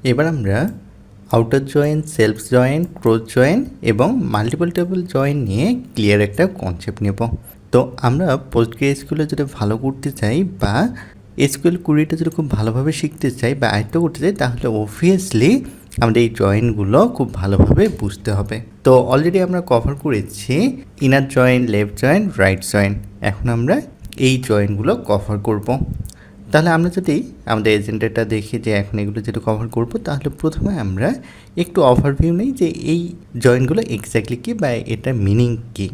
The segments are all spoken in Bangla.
এবার আমরা outer join, self join, cross join এবং মাল্টিপল টেবিল জয়েন নিয়ে ক্লিয়ার একটা কনসেপ্ট নেব। তো আমরা পোস্টগ্রেসিকিউএল যদি ভালো করতে চাই বা এসকিউএল কুয়েরিটা যদি খুব ভালোভাবে শিখতে চাই বা আয়ত্ত করতে চাই, তাহলে অবভিয়াসলি আমাদের এই জয়েনগুলো খুব ভালোভাবে বুঝতে হবে। তো অলরেডি আমরা কভার করেছি inner join, left join, right join. এখন আমরা এই জয়েনগুলো কভার করব। তাহলে আমরা যদি আমাদের এজেন্ডাটা দেখি যে এখন এগুলো যেটা কভার করব, তাহলে প্রথমে আমরা একটু ওভারভিউ নেই যে এই জয়েনগুলো এক্স্যাক্টলি কী বা এটার মিনিং কী।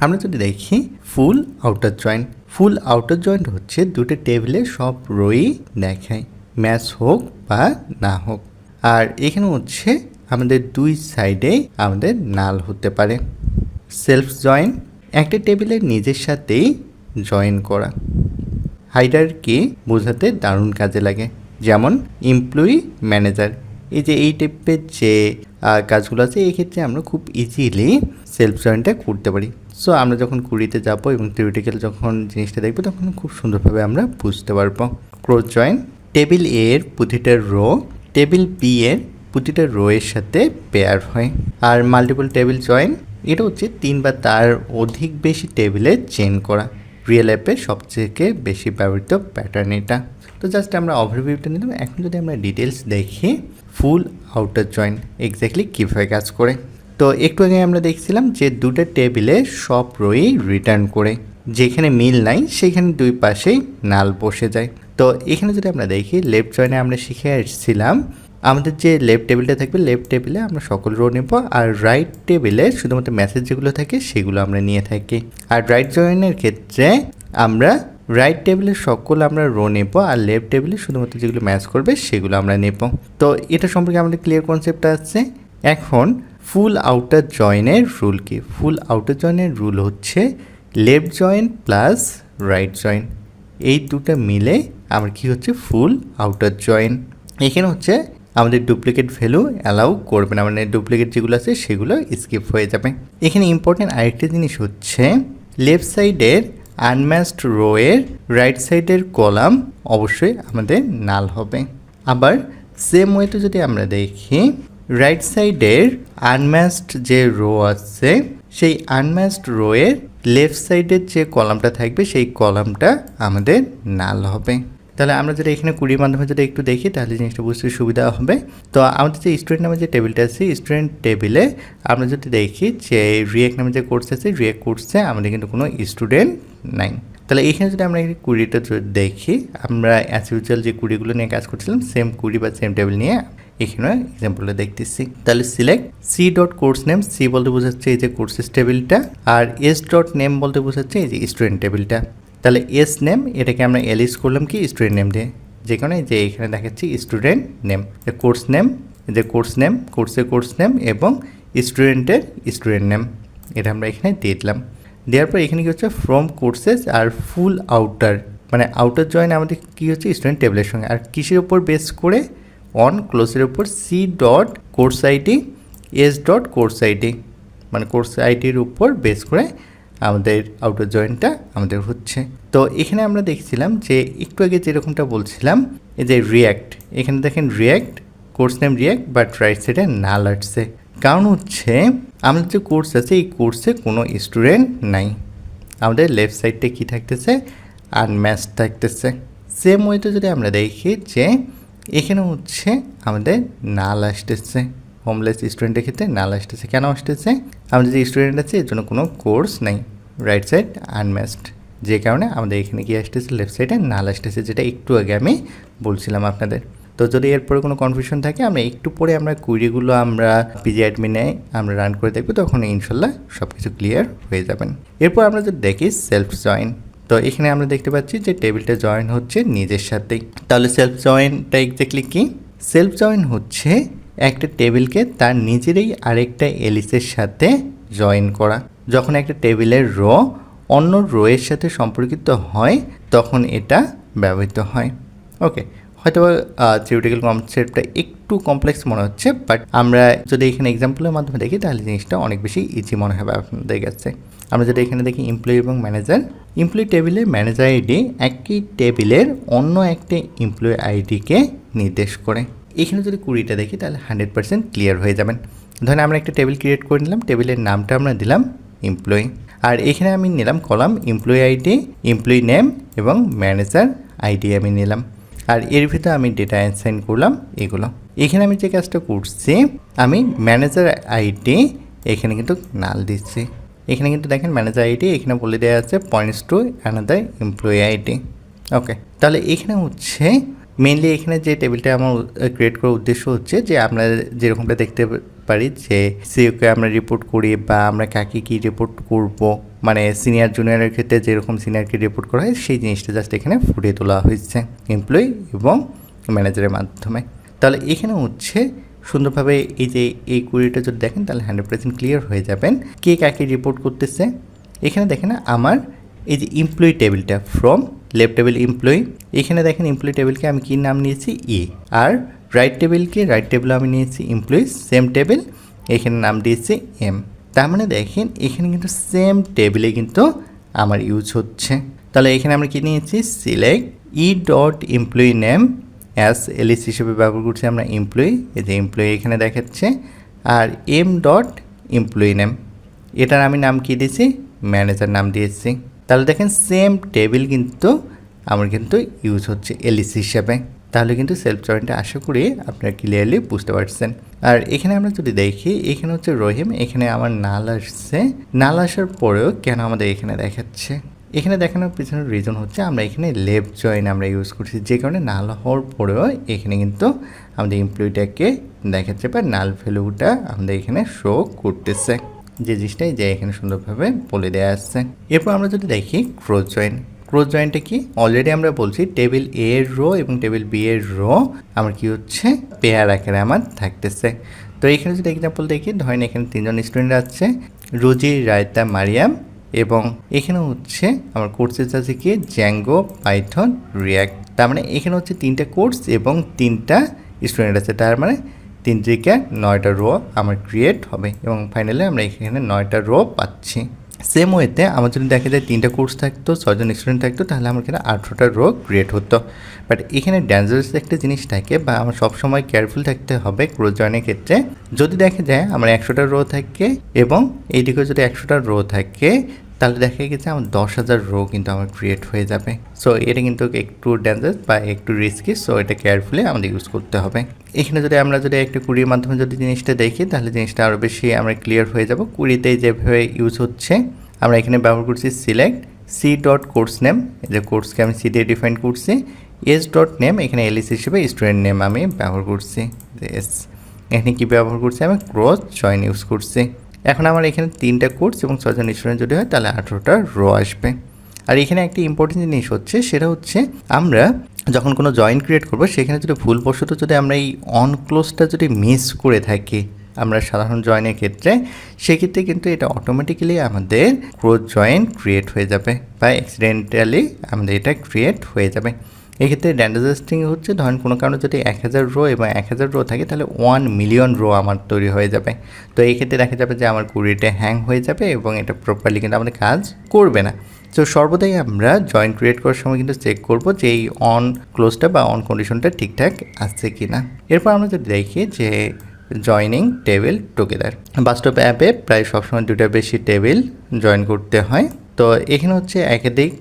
আমরা যদি দেখি ফুল আউটার জয়েন, ফুল আউটার জয়েন্ট হচ্ছে দুটো টেবিলে সব রোই দেখায়, ম্যাচ হোক বা না হোক। আর এখানে হচ্ছে আমাদের দুই সাইডে আমাদের নাল হতে পারে। সেলফ জয়েন একটা টেবিলের নিজের সাথেই জয়েন করা, হাইরার্কি বোঝাতে দারুণ কাজে লাগে। যেমন এমপ্লয়ি ম্যানেজার, এই যে এই টাইপের যে কাজগুলো আছে, এই ক্ষেত্রে আমরা খুব ইজিলি সেলফ জয়েনটা করতে পারি। সো আমরা যখন কুড়িতে যাবো এবং থিওরিটিক্যাল যখন জিনিসটা দেখবো, তখন খুব সুন্দরভাবে আমরা বুঝতে পারবো। ক্রস জয়েন টেবিল এ এর প্রতিটা রো টেবিল বি এর প্রতিটা রো এর সাথে পেয়ার হয়। আর মাল্টিপল টেবিল জয়েন এটা হচ্ছে 3 বা তার অধিক বেশি টেবিলে চেন করা, রিয়েল অ্যাপে সবথেকে বেশি ব্যবহৃত প্যাটার্ন এটা। তো জাস্ট আমরা ওভারভিউটা নিলাম। এখন যদি আমরা ডিটেলস দেখি ফুল আউটার জয়েন এক্স্যাক্টলি কীভাবে কাজ করে। তো একটু আগে আমরা দেখছিলাম যে দুটো টেবিলে সব রোই রিটার্ন করে, যেখানে মিল নাই সেখানে দুই পাশেই নাল বসে যায়। তো এখানে যদি আমরা দেখি লেফট জয়েনে আমরা শিখে আসছিলাম আমাদের যে লেফট টেবিলটা থাকবে, লেফট টেবিলে আমরা সকল রো নেব, আর রাইট টেবিলে শুধুমাত্র মেসেজ যেগুলো থাকে সেগুলো আমরা নিয়ে থাকি। আর রাইট জয়েনের ক্ষেত্রে আমরা রাইট টেবিলের সকল আমরা রো নেব, আর লেফট টেবিলে শুধুমাত্র যেগুলো ম্যাচ করবে সেগুলো আমরা নেব। তো এটা সম্পর্কে আমাদের ক্লিয়ার কনসেপ্টটা আছে। এখন ফুল আউটার জয়েনের রুল কি? ফুল আউটার জয়েনের রুল হচ্ছে left join plus right join, এই দুটো মিলে আমার কি হচ্ছে ফুল আউটার জয়েন। এখানে হচ্ছে আমাদের ডুপ্লিকেট ভ্যালু অ্যালাউ করবে না, মানে ডুপ্লিকেট যেগুলো আছে সেগুলো স্কিপ হয়ে যাবে। এখানে ইম্পর্টেন্ট আরেকটা জিনিস হচ্ছে লেফট সাইডের আনম্যাচড রো এর রাইট সাইডের কলাম অবশ্যই আমাদের নাল হবে। আবার সেম ওয়েতে যদি আমরা দেখি রাইট সাইডের আনম্যাচড যে রো আছে, সেই আনম্যাচড রো এর লেফট সাইডের যে কলামটা থাকবে সেই কলামটা আমাদের নাল হবে। তাহলে আমরা যদি এখানে কুড়ির মাধ্যমে যদি একটু দেখি, তাহলে জিনিসটা বুঝতে সুবিধা হবে। তো আমাদের যে স্টুডেন্ট নামে যে টেবিলটা আছে, স্টুডেন্ট টেবিলে আমরা যদি দেখি যে রিয়েক্ট নামে যে কোর্স আছে, রিয়েক্ট কোর্সে আমাদের কিন্তু কোনো স্টুডেন্ট নাই। তাহলে এখানে যদি আমরা এই কুড়িটা যদি দেখি, আমরা অ্যাজ ইউজুয়াল যে কুড়িগুলো নিয়ে কাজ করছিলাম সেম কুড়ি বা সেম টেবিল নিয়ে এখানে এক্সাম্পলটা দেখতেছি। তাহলে select C dot course name, C বলতে বোঝাচ্ছে এই যে কোর্সেস টেবিলটা, আর এস ডট নেম বলতে বোঝাচ্ছে এই যে স্টুডেন্ট টেবিলটা। তাহলে এস নেম এটাকে আমরা এলিস করলাম কি স্টুডেন্ট নেম দিয়ে, যে কারণে যে এখানে দেখাচ্ছি স্টুডেন্ট নেম। কোর্স নেম, যে কোর্স নেম, কোর্সের কোর্স নেম এবং স্টুডেন্টের স্টুডেন্ট নেম, এটা আমরা এখানে দিয়ে দিলাম। দেওয়ার পর এখানে কি হচ্ছে ফ্রম কোর্সেস আর ফুল আউটার, মানে আউটার জয়েন আমাদের কী হচ্ছে স্টুডেন্ট টেবিলের সঙ্গে, আর কিসের ওপর বেস করে অন ক্লোজের ওপর C dot course ID, S dot course ID, মানে কোর্স আইডির উপর বেস করে আমাদের আউটার জয়েনটা আমাদের হচ্ছে। তো এখানে আমরা দেখছিলাম যে একটু আগে যেরকমটা বলছিলাম এই যে রিয়াক্ট, এখানে দেখেন react course name react, but right সাইডে নাল আসছে, কারণ হচ্ছে আমাদের যে কোর্স আছে এই কোর্সে কোনো স্টুডেন্ট নাই। আমাদের লেফট সাইডে কী থাকতেছে? আনম্যাচ থাকতেছে। সেম ওয়েতে যদি আমরা দেখি যে এখানে হচ্ছে আমাদের নাল আসতেছে, হোমলেস স্টুডেন্টের ক্ষেত্রে নাল আসতেছে। কেন আসতেছে? আমাদের যে স্টুডেন্ট আছে এর জন্য কোনো কোর্স নাই, রাইট সাইড আনম্যাচড, যে কারণে আমাদের এখানে কি আসতেছে লেফট সাইডে নাল আসতেছে, যেটা একটু আগে আমি বলছিলাম আপনাদের। তো যদি এরপরে কোনো কনফিউশন থাকে আমরা একটু পরে আমরা কুইরিগুলো আমরা পিজি অ্যাডমিনে আমরা রান করে দেখবো, তখন ইনশাল্লাহ সব কিছু ক্লিয়ার হয়ে যাবেন। এরপর আমরা যদি দেখি সেলফ জয়েন, তো এখানে আমরা দেখতে পাচ্ছি যে টেবিলটা জয়েন হচ্ছে নিজের সাথেই। তাহলে সেলফ জয়েনটা এক্স্যাক্টলি কি? সেলফ জয়েন হচ্ছে একটা টেবিলকে তার নিজেরই আরেকটা এলিসের সাথে জয়েন করা। যখন একটা টেবিলের রো অন্য রো এর সাথে সম্পর্কিত হয় তখন এটা ব্যবহৃত হয়। ওকে, হয়তো থিওরিটিক্যাল কনসেপ্টটা একটু কমপ্লেক্স মনে হচ্ছে, বাট আমরা যদি এখানে এক্সাম্পলের মাধ্যমে দেখি তাহলে জিনিসটা অনেক বেশি ইজি মনে হবে আপনাদের কাছে। আমরা যদি এখানে দেখি এমপ্লয়ি এবং ম্যানেজার, এমপ্লয়ি টেবিলের ম্যানেজার আইডি একই টেবিলের অন্য একটি এমপ্লয়ি আইডিকে নির্দেশ করে। এখানে যদি 20টা দেখি তাহলে 100% ক্লিয়ার হয়ে যাবেন। ধরেন আমরা একটা টেবিল ক্রিয়েট করে নিলাম, টেবিলের নামটা আমরা দিলাম এমপ্লয়ি, আর এখানে আমি নিলাম column employee ID, employee name এবং ম্যানেজার আইডি আমি নিলাম, আর এর ভিতরে আমি ডেটা অ্যাসাইন করলাম এগুলো। এখানে আমি যে কাজটা করছি, আমি ম্যানেজার আইডি এখানে কিন্তু নাল দিচ্ছি। এখানে কিন্তু দেখেন ম্যানেজার আইডি এখানে বলে দেওয়া আছে points to another employee ID. Okay, তাহলে এখানে হচ্ছে মেনলি এখানে যে টেবিলটা আমার ক্রিয়েট করার উদ্দেশ্য হচ্ছে যে আমরা যেরকমটা দেখতে পারি যে সিওকে আমরা রিপোর্ট করি বা আমরা কাকে কী রিপোর্ট করব, মানে সিনিয়র জুনিয়রের ক্ষেত্রে যেরকম সিনিয়রকে রিপোর্ট করা হয় সেই জিনিসটা জাস্ট এখানে ফুটিয়ে তোলা হয়েছে এমপ্লয়ি এবং ম্যানেজারের মাধ্যমে। তাহলে এখানে হচ্ছে সুন্দরভাবে এই যে এই কোয়েরিটা যদি দেখেন তাহলে 100% ক্লিয়ার হয়ে যাবেন কে কাকে রিপোর্ট করতেছে। এখানে দেখেন আমার এই যে এমপ্লয়ি টেবিলটা ফ্রম লেফট টেবিল এমপ্লয়ি, এখানে দেখেন এমপ্লয়ি টেবিলকে আমি কী নাম নিয়েছি ই, আর রাইট টেবিলে আমি নিয়েছি এমপ্লয়ি সেম টেবিল, এখানে নাম দিয়েছি এম। তার মানে দেখেন এখানে কিন্তু সেম টেবিলে কিন্তু আমার ইউজ হচ্ছে। তাহলে এখানে আমরা কী নিয়েছি select E dot employee name as alias হিসেবে ব্যবহার করছি আমরা এমপ্লয়ি, এই যে এমপ্লয়ি এখানে দেখাচ্ছে, আর এম ডট এমপ্লয়ি নেম এটার আমি নাম কী দিয়েছি ম্যানেজার নাম দিয়েছি। তাহলে দেখেন সেম টেবিল কিন্তু আমার কিন্তু ইউজ হচ্ছে এলিস হিসাবে। তাহলে কিন্তু সেলফ জয়েন্টটা আশা করি আপনারা ক্লিয়ারলি বুঝতে পারছেন। আর এখানে আমরা যদি দেখি এখানে হচ্ছে রহিম, এখানে আমার নাল আসছে, নাল আসার পরেও কেন আমাদের এখানে দেখাচ্ছে, এখানে দেখানোর পিছনের রিজন হচ্ছে আমরা এখানে লেফট জয়েন আমরা ইউজ করছি, যে কারণে নাল হওয়ার পরেও এখানে কিন্তু আমাদের এমপ্লয়িটাকে দেখাচ্ছে বা নাল ভ্যালুটা আমাদের এখানে শো করতেছে, যে জিনিসটাই যে এখানে সুন্দরভাবে বলে দেওয়া আসছে। এরপর আমরা যদি দেখি ক্রস জয়েনটা কি অলরেডি আমরা বলছি টেবিল এ এর রো এবং টেবিল বি এর রো আমার কি হচ্ছে পেয়ার আকারে আমার থাকতেছে। তো এখানে যদি এক্সাম্পল দেখি, ধরেন এখানে 3জন স্টুডেন্ট আছে, রুজি, রায়তা, মারিয়াম, এবং এখানে হচ্ছে আমার কোর্সেস আছে কি জ্যাঙ্গো, পাইথন, রিয়াক্ট। তার মানে এখানে হচ্ছে 3টা কোর্স এবং 3টা স্টুডেন্ট আছে, তার মানে 3 থেকে 9টা রো আমার ক্রিয়েট হবে এবং ফাইনালি আমরা এখানে 9টা রো পাচ্ছি। সেম ওয়েতে আমার যদি দেখা যায় 3টা কোর্স থাকতো, 6জন স্টুডেন্ট থাকতো, তাহলে আমার এখানে 18টা রো ক্রিয়েট হতো। বাট এখানে ডেঞ্জারাস একটা জিনিস থাকে বা আমার সবসময় কেয়ারফুল থাকতে হবে ক্রস জয়েনের ক্ষেত্রে। যদি দেখা যায় আমার 100টা রো থাকে এবং এইদিকে যদি 100টা রো থাকে, তাহলে দেখা গেছে আমার 10,000 রো কিন্তু আমার ক্রিয়েট হয়ে যাবে। সো এটা কিন্তু একটু ডেঞ্জারাস বা একটু রিস্কি, সো এটা কেয়ারফুলি আমাদের ইউজ করতে হবে। এখানে যদি আমরা একটা কুড়ির মাধ্যমে যদি জিনিসটা দেখি তাহলে জিনিসটা আরও বেশি আমরা ক্লিয়ার হয়ে যাব। কুড়িতে যেভাবে ইউজ হচ্ছে আমরা এখানে ব্যবহার করছি select C dot course name, এই যে কোর্সকে আমি সি দিয়ে ডিফাইন করছি, এস ডট নেম এখানে এলিস হিসেবে স্টুডেন্ট নেম আমি ব্যবহার করছি, এস এখানে কী ব্যবহার করছি আমি ক্রস জয়েন ইউজ করছি। এখন আমার এখানে 3টা কোর্স এবং 6জন স্টুডেন্ট যদি হয় তাহলে 18টা রো আসবে। আর এখানে একটা ইম্পর্টেন্ট জিনিস হচ্ছে, সেটা হচ্ছে আমরা যখন কোনো জয়েন ক্রিয়েট করবো সেখানে যদি ভুলবশত যদি আমরা এই অন ক্লোজটা যদি মিস করে থাকি আমরা সাধারণ জয়েনের ক্ষেত্রে, সেক্ষেত্রে কিন্তু এটা অটোমেটিক্যালি আমাদের ক্রস জয়েন ক্রিয়েট হয়ে যাবে বা অ্যাক্সিডেন্টালি আমাদের এটা ক্রিয়েট হয়ে যাবে। এক্ষেত্রে ড্যান্ডাজাস্টিং হচ্ছে ধরেন কোনো কারণে যদি 1000 রো এবং 1000 রো থাকে তাহলে 1 মিলিয়ন রো আমার তৈরি হয়ে যাবে। তো এই ক্ষেত্রে দেখা যাবে যে আমার কুড়িটা হ্যাং হয়ে যাবে এবং এটা প্রপারলি কিন্তু আমাদের কাজ করবে না। তো সর্বদাই আমরা জয়েন ক্রিয়েট করার সময় কিন্তু চেক করব যে এই অন ক্লোজটা বা অন কন্ডিশনটা ঠিকঠাক আসছে কি না। এরপর আমরা যদি দেখি যে জয়নিং টেবিল টুগেদার, বাস্তব অ্যাপে প্রায় সবসময় 2টার বেশি টেবিল জয়েন করতে হয়। তো এখানে হচ্ছে একাধিক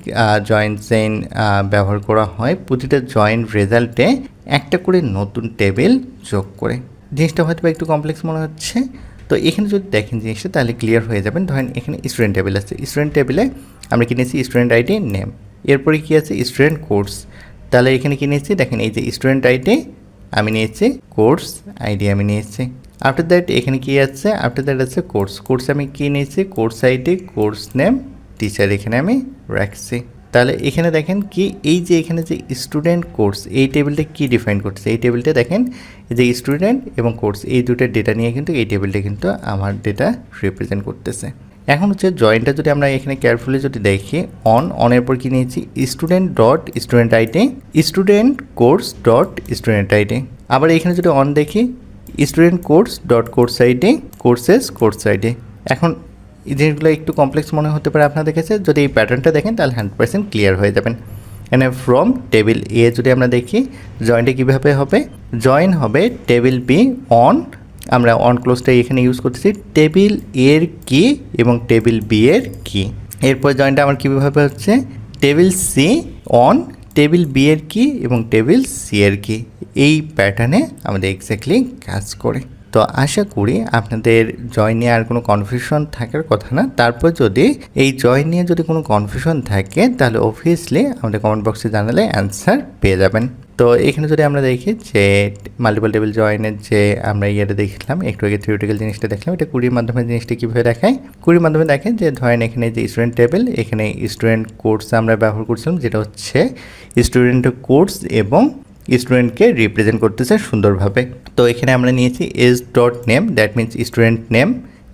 জয়েন্ট চেইন ব্যবহার করা হয় প্রতিটা জয়েন্ট রেজাল্টে একটা করে নতুন টেবিল যোগ করে। জিনিসটা হয়তো একটু কমপ্লেক্স মনে হচ্ছে, তো এখানে যদি দেখেন জিনিসটা তাহলে ক্লিয়ার হয়ে যাবেন। ধরেন এখানে স্টুডেন্ট টেবিল আছে, স্টুডেন্ট টেবিলে আমরা কিনেছি স্টুডেন্ট আইডি নেম, এরপরে কী আছে স্টুডেন্ট কোর্স, তাহলে এখানে কিনেছি দেখেন এই যে স্টুডেন্ট আইডি আমি নিয়েছি, কোর্স আইডি আমি নিয়েছি। আফটার দ্যাট এখানে কী আছে, আফটার দ্যাট আছে কোর্স আমি কী নিয়েছি course ID, course name, teacher এখানে আমি রাখছি। তাহলে এখানে দেখেন কি এই যে এখানে যে স্টুডেন্ট কোর্স এই টেবিলটা কি ডিফাইন করছে, এই টেবিলটা দেখেন যে স্টুডেন্ট এবং কোর্স এই দুটো ডেটা নিয়ে কিন্তু এই টেবিলটা কিন্তু আমার ডেটা রিপ্রেজেন্ট করতেছে। এখন হচ্ছে জয়েন্টটা যদি আমরা এখানে কেয়ারফুলি যদি দেখি অনের পর কি নিয়েছি student dot student ID, student course dot student ID, আবার এখানে যদি অন দেখি student course dot course ID, courses course ID. এখন এই জিনিসগুলো একটু কমপ্লেক্স মনে হতে পারে আপনাদের কাছে, যদি এই প্যাটার্নটা দেখেন তাহলে 100% ক্লিয়ার হয়ে যাবেন। এখানে ফ্রম টেবিল এ যদি আমরা দেখি জয়েনটা কীভাবে হবে, জয়েন হবে টেবিল বি অন, আমরা অন ক্লোজটা এখানে ইউজ করতেছি টেবিল এর কি এবং টেবিল বি এর কি। এরপর জয়েনটা আমার কীভাবে হচ্ছে table C on table B এর কি এবং টেবিল সি এর কি। এই প্যাটার্নে আমাদের এক্স্যাক্টলি কাজ করে। তো আশা করি আপনাদের জয়েন নিয়ে আর কোনো কনফিউশন থাকার কথা না। তারপর যদি এই জয়েন নিয়ে যদি কোনো কনফিউশন থাকে তাহলে অবভিয়াসলি আমাদের কমেন্ট বক্সে জানালে অ্যান্সার পেয়ে যাবেন। তো এখানে যদি আমরা দেখি যে মাল্টিপল টেবিল জয়েনের যে আমরা ইয়েটা দেখলাম একটু আগে থিওরিটিক্যাল জিনিসটা দেখলাম, এটা কুড়ির মাধ্যমে জিনিসটা কীভাবে দেখায়, কুড়ির মাধ্যমে দেখেন যে ধরেন এখানে যে স্টুডেন্ট টেবিল, এখানে স্টুডেন্ট কোর্স আমরা ব্যবহার করছিলাম যেটা হচ্ছে স্টুডেন্টের কোর্স এবং স্টুডেন্টকে রিপ্রেজেন্ট করতেছে সুন্দরভাবে। তো এখানে আমরা নিয়েছি S dot name, that means student name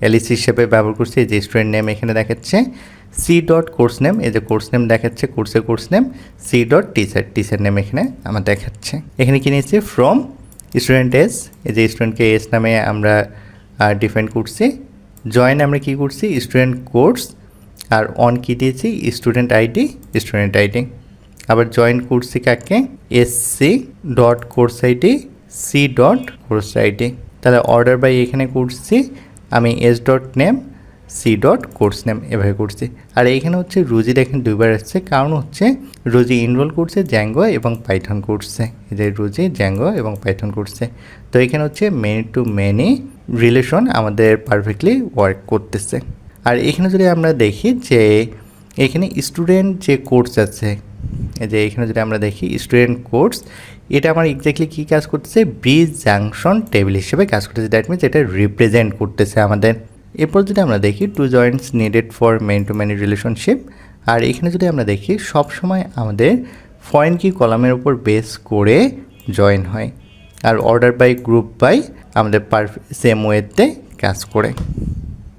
alias হিসেবে ব্যবহার করছি, এই যে স্টুডেন্ট নেম এখানে দেখাচ্ছে, সি ডট কোর্স নেম, এই যে কোর্স নেম দেখাচ্ছে কোর্সের course name, C dot teacher name এখানে আমার দেখাচ্ছে। এখানে কি নিয়েছি ফ্রম স্টুডেন্ট এস, এই যে স্টুডেন্টকে এস নামে আমরা ডিফাইন করছি। জয়েন আমরা কি করছি স্টুডেন্ট কোর্স, আর অন কি দিয়েছি স্টুডেন্ট আইডি। আবার জয়েন করছি কাকে SC dot course ID C dot course ID. তাহলে অর্ডার বাই এখানে করছি আমি S dot name C dot course name এভাবে করছি। আর এইখানে হচ্ছে রুজি দেখেন দুইবার আসছে, কারণ হচ্ছে রুজি ইনরোল করছে জ্যাঙ্গো এবং পাইথন করছে, এই যে রুজি জ্যাঙ্গো এবং পাইথন করছে। তো এখানে হচ্ছে মেনি টু মেনি রিলেশন আমাদের পারফেক্টলি ওয়ার্ক করতেছে। আর এখানে যদি আমরা দেখি যে এখানে স্টুডেন্ট যে কোর্স আছে, এই যে এখানে যদি আমরা দেখি স্টুডেন্ট কোর্স, এটা আমার এক্স্যাক্টলি কী কাজ করতেছে ব্রিজ জাংশন টেবিল হিসেবে কাজ করতেছে, দ্যাট মিনস এটা রিপ্রেজেন্ট করতেছে আমাদের। এরপর যদি আমরা দেখি two joints needed for many to many relationship, আর এখানে যদি আমরা দেখি সবসময় আমাদের ফরেন কি কলামের উপর বেস করে জয়েন হয়, আর অর্ডার বাই গ্রুপ বাই আমাদের সেম ওয়েতে কাজ করে।